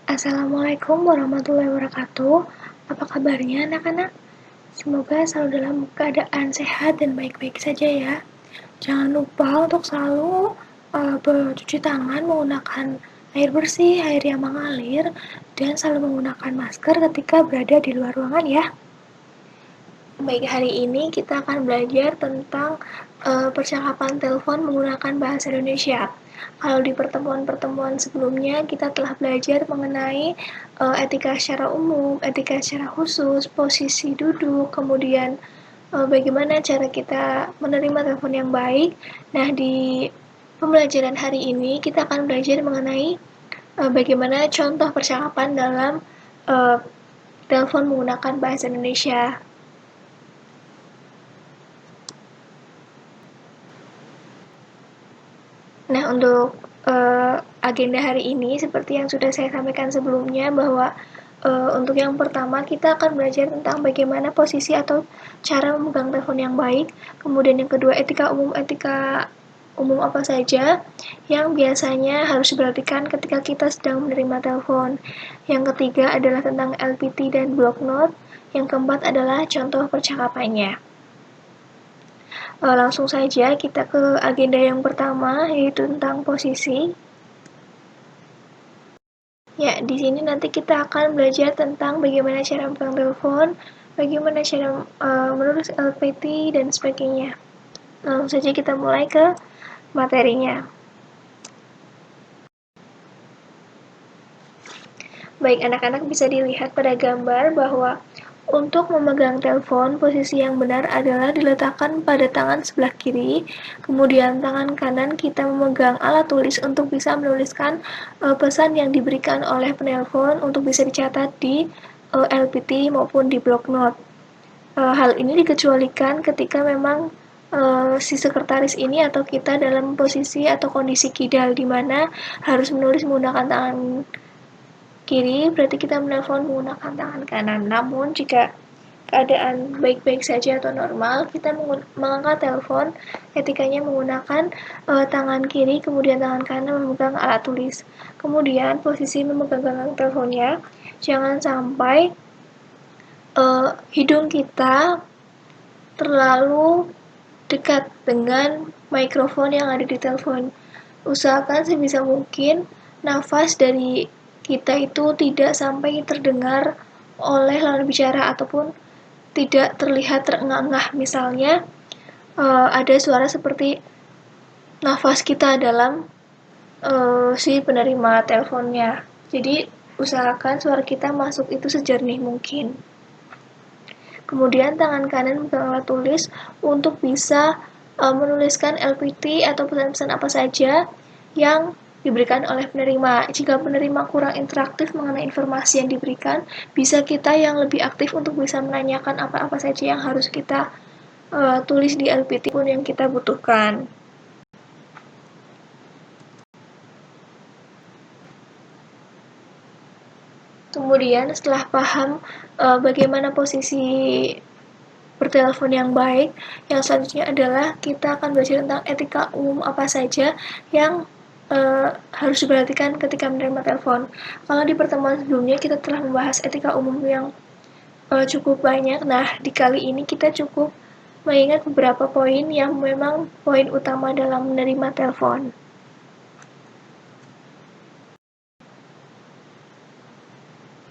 Assalamualaikum warahmatullahi wabarakatuh. Apa kabarnya anak-anak? Semoga selalu dalam keadaan sehat dan baik-baik saja ya. Jangan lupa untuk selalu bercuci tangan menggunakan air bersih, air yang mengalir, dan selalu menggunakan masker ketika berada di luar ruangan ya. Baik, hari ini kita akan belajar tentang percakapan telepon menggunakan bahasa Indonesia. Kalau di pertemuan-pertemuan sebelumnya kita telah belajar mengenai etika secara umum, etika secara khusus, posisi duduk, kemudian bagaimana cara kita menerima telepon yang baik. Nah, di pembelajaran hari ini kita akan belajar mengenai bagaimana contoh percakapan dalam telepon menggunakan bahasa Indonesia. Nah, untuk agenda hari ini seperti yang sudah saya sampaikan sebelumnya bahwa untuk yang pertama kita akan belajar tentang bagaimana posisi atau cara memegang telepon yang baik. Kemudian yang kedua etika umum apa saja yang biasanya harus diperhatikan ketika kita sedang menerima telepon. Yang ketiga adalah tentang LPT dan block note. Yang keempat adalah contoh percakapannya. Langsung saja kita ke agenda yang pertama, yaitu tentang posisi. Ya, di sini nanti kita akan belajar tentang bagaimana cara memegang telepon, bagaimana cara menulis LPT, dan sebagainya. Langsung saja kita mulai ke materinya. Baik, anak-anak bisa dilihat pada gambar bahwa untuk memegang telepon, posisi yang benar adalah diletakkan pada tangan sebelah kiri, kemudian tangan kanan kita memegang alat tulis untuk bisa menuliskan pesan yang diberikan oleh penelpon untuk bisa dicatat di LPT maupun di block note. Hal ini dikecualikan ketika memang si sekretaris ini atau kita dalam posisi atau kondisi kidal di mana harus menulis menggunakan tangan kiri, berarti kita menelpon menggunakan tangan kanan. Namun jika keadaan baik-baik saja atau normal, kita mengangkat telepon etikanya menggunakan tangan kiri, kemudian tangan kanan memegang alat tulis. Kemudian posisi memegang teleponnya, jangan sampai hidung kita terlalu dekat dengan mikrofon yang ada di telepon. Usahakan sebisa mungkin nafas dari kita itu tidak sampai terdengar oleh lawan bicara ataupun tidak terlihat terengah-engah. Misalnya ada suara seperti nafas kita dalam si penerima teleponnya. Jadi usahakan suara kita masuk itu sejernih mungkin. Kemudian tangan kanan memegang alat tulis untuk bisa menuliskan LPT atau pesan-pesan apa saja yang diberikan oleh penerima. Jika penerima kurang interaktif mengenai informasi yang diberikan, bisa kita yang lebih aktif untuk bisa menanyakan apa-apa saja yang harus kita tulis di LPT pun yang kita butuhkan. Kemudian setelah paham bagaimana posisi bertelepon yang baik, yang selanjutnya adalah kita akan belajar tentang etika umum apa saja yang harus diperhatikan ketika menerima telepon. Kalau di pertemuan sebelumnya kita telah membahas etika umum yang cukup banyak. Nah, di kali ini kita cukup mengingat beberapa poin yang memang poin utama dalam menerima telepon.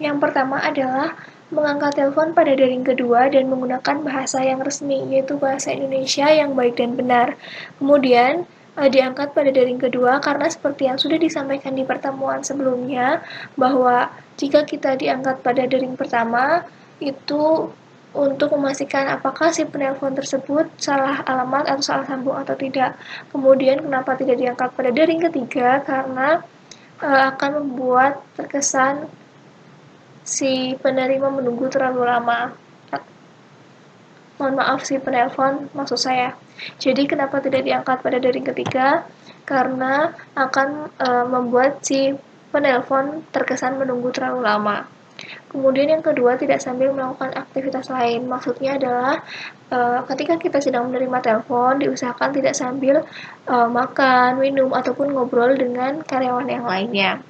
Yang pertama adalah mengangkat telepon pada dering kedua dan menggunakan bahasa yang resmi, yaitu bahasa Indonesia yang baik dan benar. Kemudian, diangkat pada dering kedua karena seperti yang sudah disampaikan di pertemuan sebelumnya, bahwa jika kita diangkat pada dering pertama, itu untuk memastikan apakah si penelpon tersebut salah alamat atau salah sambung atau tidak. Kemudian, kenapa tidak diangkat pada dering ketiga? Karena akan membuat terkesan si penerima menunggu terlalu lama. Mohon maaf si penelpon, maksud saya. Jadi kenapa tidak diangkat pada dering ketiga? Karena akan membuat si penelpon terkesan menunggu terlalu lama. Kemudian yang kedua, tidak sambil melakukan aktivitas lain. Maksudnya adalah ketika kita sedang menerima telepon, diusahakan tidak sambil makan, minum, ataupun ngobrol dengan karyawan yang lainnya.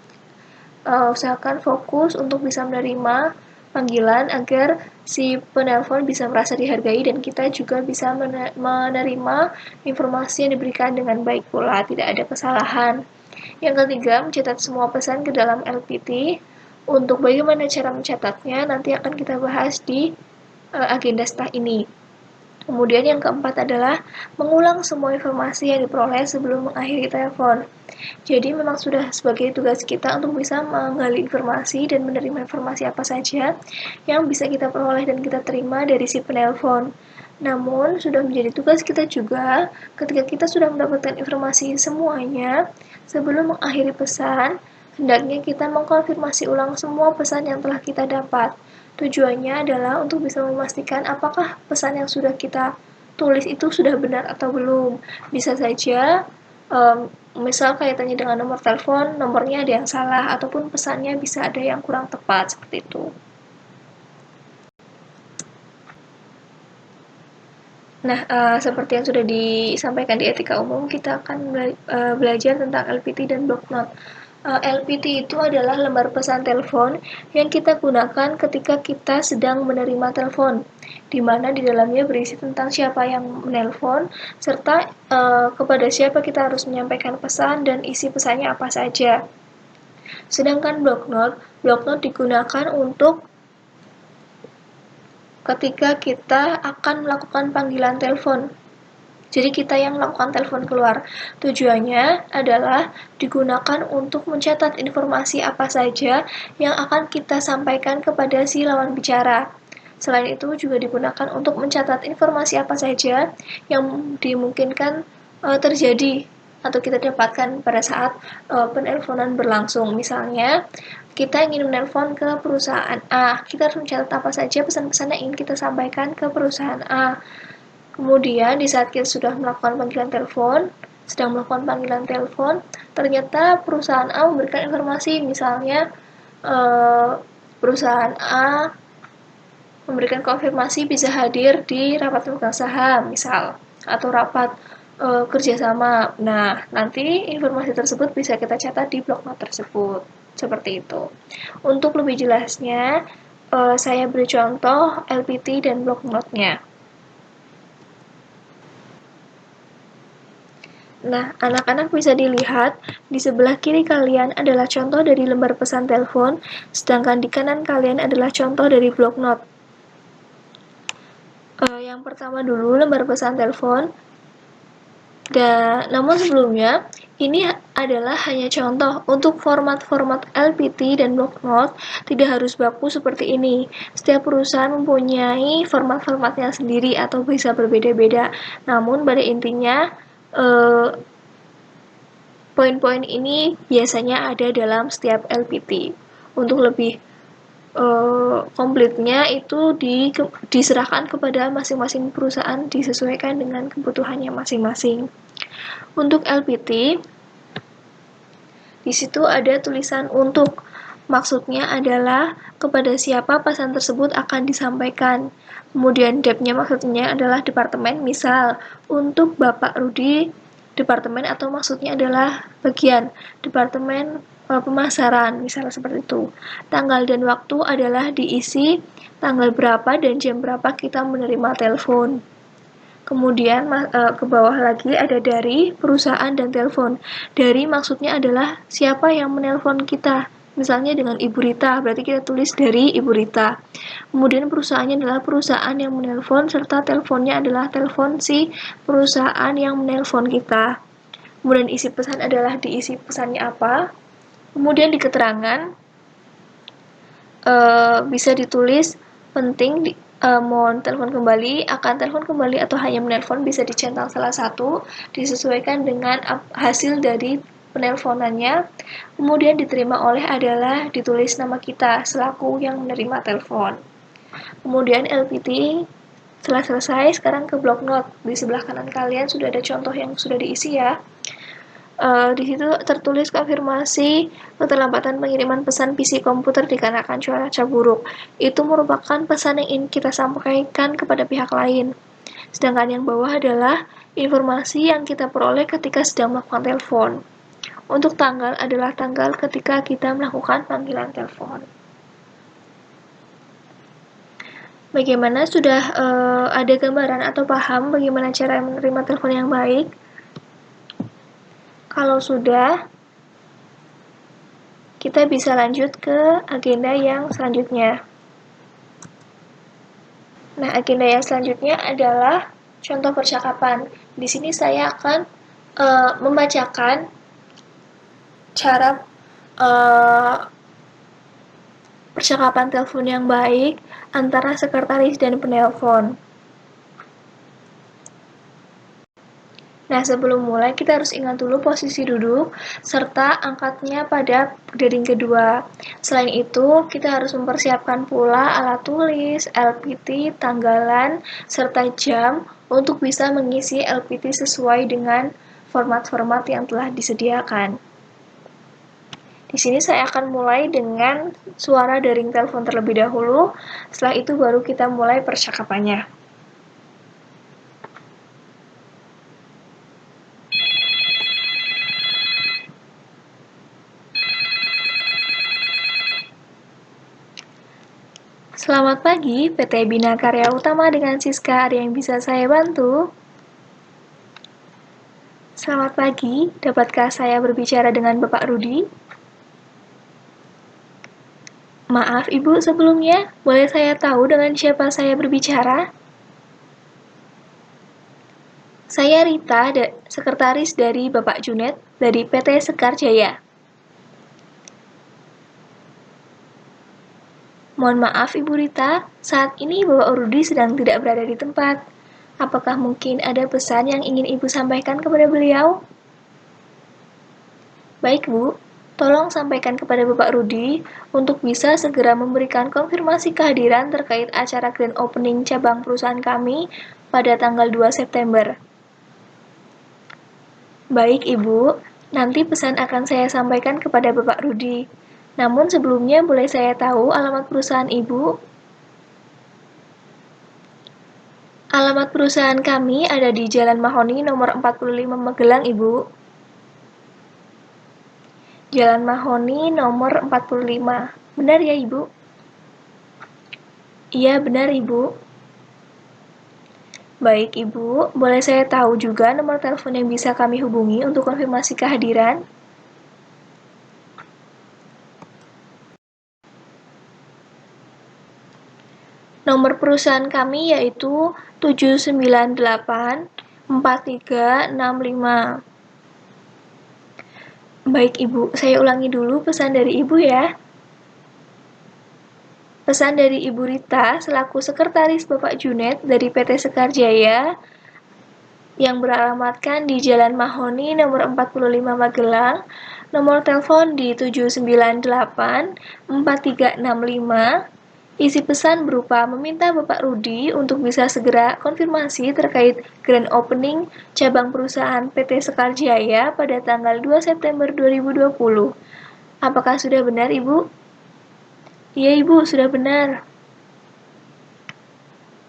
usahakan fokus untuk bisa menerima panggilan agar si penelpon bisa merasa dihargai dan kita juga bisa menerima informasi yang diberikan dengan baik pula, tidak ada kesalahan. Yang ketiga, mencatat semua pesan ke dalam LPT. Untuk bagaimana cara mencatatnya, nanti akan kita bahas di agenda setelah ini. Kemudian yang keempat adalah mengulang semua informasi yang diperoleh sebelum mengakhiri telepon. Jadi memang sudah sebagai tugas kita untuk bisa menggali informasi dan menerima informasi apa saja yang bisa kita peroleh dan kita terima dari si penelpon. Namun, sudah menjadi tugas kita juga ketika kita sudah mendapatkan informasi semuanya, sebelum mengakhiri pesan, hendaknya kita mengkonfirmasi ulang semua pesan yang telah kita dapat. Tujuannya adalah untuk bisa memastikan apakah pesan yang sudah kita tulis itu sudah benar atau belum. Bisa saja, misal kaitannya dengan nomor telepon, nomornya ada yang salah, ataupun pesannya bisa ada yang kurang tepat, seperti itu. Nah, seperti yang sudah disampaikan di etika umum, kita akan belajar tentang LPT dan block note. LPT itu adalah lembar pesan telepon yang kita gunakan ketika kita sedang menerima telepon, di mana di dalamnya berisi tentang siapa yang menelpon, serta kepada siapa kita harus menyampaikan pesan dan isi pesannya apa saja. Sedangkan block note digunakan untuk ketika kita akan melakukan panggilan telepon. Jadi kita yang melakukan telepon keluar. Tujuannya adalah digunakan untuk mencatat informasi apa saja yang akan kita sampaikan kepada si lawan bicara. Selain itu juga digunakan untuk mencatat informasi apa saja yang dimungkinkan terjadi atau kita dapatkan pada saat penelponan berlangsung. Misalnya, kita ingin menelpon ke perusahaan A, kita harus mencatat apa saja pesan-pesan yang ingin kita sampaikan ke perusahaan A. Kemudian di saat kita sudah melakukan panggilan telepon, ternyata perusahaan A memberikan informasi, misalnya perusahaan A memberikan konfirmasi bisa hadir di rapat pemegang saham, misal, atau rapat kerjasama. Nah, nanti informasi tersebut bisa kita catat di block note tersebut, seperti itu. Untuk lebih jelasnya, saya beri contoh LPT dan block note-nya. Nah, anak-anak bisa dilihat di sebelah kiri kalian adalah contoh dari lembar pesan telepon, sedangkan di kanan kalian adalah contoh dari block note. Yang pertama dulu lembar pesan telepon. Namun sebelumnya, ini adalah hanya contoh. Untuk format-format LPT dan block note tidak harus baku seperti ini. Setiap perusahaan mempunyai format-formatnya sendiri atau bisa berbeda-beda. Namun pada intinya, poin-poin ini biasanya ada dalam setiap LPT. Untuk lebih komplitnya itu diserahkan kepada masing-masing perusahaan, disesuaikan dengan kebutuhannya masing-masing. Untuk LPT, di situ ada tulisan untuk. Maksudnya adalah kepada siapa pesan tersebut akan disampaikan. Kemudian dep-nya maksudnya adalah departemen, misal untuk Bapak Rudi, departemen atau maksudnya adalah bagian departemen pemasaran, misalnya seperti itu. Tanggal dan waktu adalah diisi tanggal berapa dan jam berapa kita menerima telepon. Kemudian ke bawah lagi ada dari, perusahaan, dan telepon. Dari maksudnya adalah siapa yang menelpon kita. Misalnya dengan Ibu Rita, berarti kita tulis dari Ibu Rita. Kemudian perusahaannya adalah perusahaan yang menelpon, serta teleponnya adalah telepon si perusahaan yang menelpon kita. Kemudian isi pesan adalah diisi pesannya apa. Kemudian di keterangan bisa ditulis penting mohon telepon kembali, akan telepon kembali atau hanya menelpon, bisa dicentang salah satu, disesuaikan dengan hasil dari penelponannya. Kemudian diterima oleh adalah ditulis nama kita selaku yang menerima telepon. Kemudian LPT setelah selesai, sekarang ke block note. Di sebelah kanan kalian sudah ada contoh yang sudah diisi ya. Di situ tertulis konfirmasi keterlambatan pengiriman pesan PC komputer dikarenakan cuaca buruk. Itu merupakan pesan yang ingin kita sampaikan kepada pihak lain. Sedangkan yang bawah adalah informasi yang kita peroleh ketika sedang melakukan telepon. Untuk tanggal adalah tanggal ketika kita melakukan panggilan telepon. Bagaimana, sudah ada gambaran atau paham bagaimana cara menerima telepon yang baik? Kalau sudah, kita bisa lanjut ke agenda yang selanjutnya. Nah, agenda yang selanjutnya adalah contoh percakapan. Di sini saya akan membacakan cara percakapan telepon yang baik antara sekretaris dan penelpon. Nah, sebelum mulai kita harus ingat dulu posisi duduk serta angkatnya pada dering kedua. Selain itu, kita harus mempersiapkan pula alat tulis, LPT, tanggalan, serta jam untuk bisa mengisi LPT sesuai dengan format-format yang telah disediakan. Di sini saya akan mulai dengan suara dering telepon terlebih dahulu, setelah itu baru kita mulai percakapannya. Selamat pagi, PT Bina Karya Utama dengan Siska, ada yang bisa saya bantu? Selamat pagi, dapatkah saya berbicara dengan Bapak Rudi? Maaf Ibu sebelumnya, boleh saya tahu dengan siapa saya berbicara? Saya Rita, sekretaris dari Bapak Junet dari PT Sekar Jaya. Mohon maaf Ibu Rita, saat ini Bapak Rudi sedang tidak berada di tempat. Apakah mungkin ada pesan yang ingin Ibu sampaikan kepada beliau? Baik Bu, tolong sampaikan kepada Bapak Rudi untuk bisa segera memberikan konfirmasi kehadiran terkait acara grand opening cabang perusahaan kami pada tanggal 2 September. Baik Ibu, nanti pesan akan saya sampaikan kepada Bapak Rudi. Namun sebelumnya boleh saya tahu alamat perusahaan Ibu? Alamat perusahaan kami ada di Jalan Mahoni nomor 45 Magelang, Ibu. Jalan Mahoni nomor 45. Benar ya, Ibu? Iya, benar, Ibu. Baik, Ibu. Boleh saya tahu juga nomor telepon yang bisa kami hubungi untuk konfirmasi kehadiran? Nomor perusahaan kami yaitu 798 4365. Baik Ibu, saya ulangi dulu pesan dari Ibu ya. Pesan dari Ibu Rita selaku sekretaris Bapak Junet dari PT Sekar Jaya yang beralamatkan di Jalan Mahoni nomor 45 Magelang, nomor telepon di 798 4365. Isi pesan berupa meminta Bapak Rudi untuk bisa segera konfirmasi terkait grand opening cabang perusahaan PT Sekar Jaya pada tanggal 2 September 2020. Apakah sudah benar, Ibu? Iya, Ibu, sudah benar.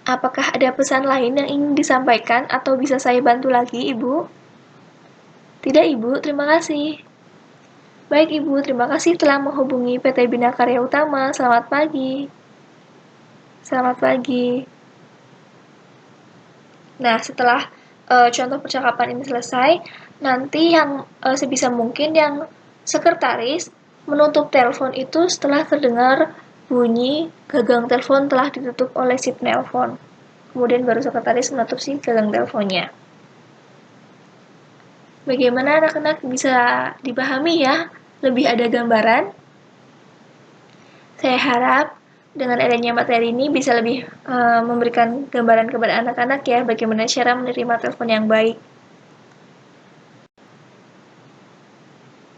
Apakah ada pesan lain yang ingin disampaikan atau bisa saya bantu lagi, Ibu? Tidak, Ibu, terima kasih. Baik, Ibu, terima kasih telah menghubungi PT Bina Karya Utama. Selamat pagi. Selamat pagi. Nah, setelah contoh percakapan ini selesai, nanti yang sebisa mungkin yang sekretaris menutup telepon itu setelah terdengar bunyi gagang telepon telah ditutup oleh si penelpon. Kemudian baru sekretaris menutup si gagang teleponnya. Bagaimana anak-anak, bisa dipahami ya? Lebih ada gambaran? Saya harap dengan adanya materi ini bisa lebih memberikan gambaran kepada anak-anak ya, bagaimana cara menerima telepon yang baik.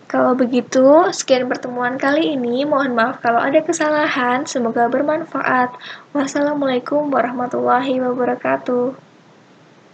Kalau begitu, sekian pertemuan kali ini. Mohon maaf kalau ada kesalahan. Semoga bermanfaat. Wassalamualaikum warahmatullahi wabarakatuh.